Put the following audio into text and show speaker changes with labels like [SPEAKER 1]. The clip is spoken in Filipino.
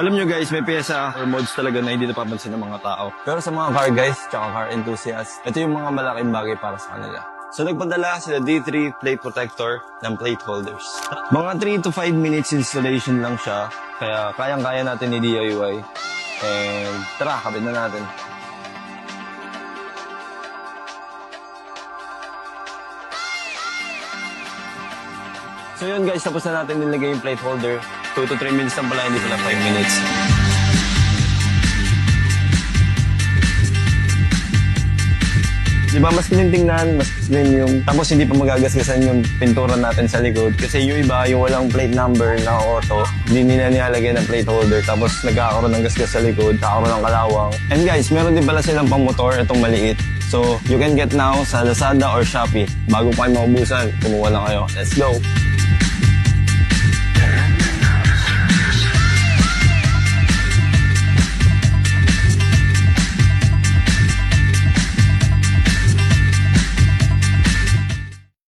[SPEAKER 1] Alam nyo guys, may pyesa or mods talaga na hindi napapansin ng mga tao. Pero sa mga car guys, tsaka car enthusiasts, ito yung mga malaking bagay para sa kanila. So nagpadala sila D3 plate protector ng plate holders. Mga 3 to 5 minutes installation lang siya, kaya kayang-kaya natin i-DIY. And tara, kapit na natin. So yun guys, tapos na natin nilagay yung plate holder. 2 to 3 minutes lang pala, hindi pala 5 minutes. Di ba mas clean tingnan, mas clean yung... Tapos hindi pa magagasgasan yung pintura natin sa likod. Kasi yung iba, yung walang plate number na auto, hindi nila nilalagay ng plate holder. Tapos nagkakaroon ng gasgas sa likod, kakaroon ng kalawang. And guys, meron din pala silang pang motor, itong maliit. So, you can get now sa Lazada or Shopee. Bago pa kayo maubusan, kumuha lang kayo. Let's go!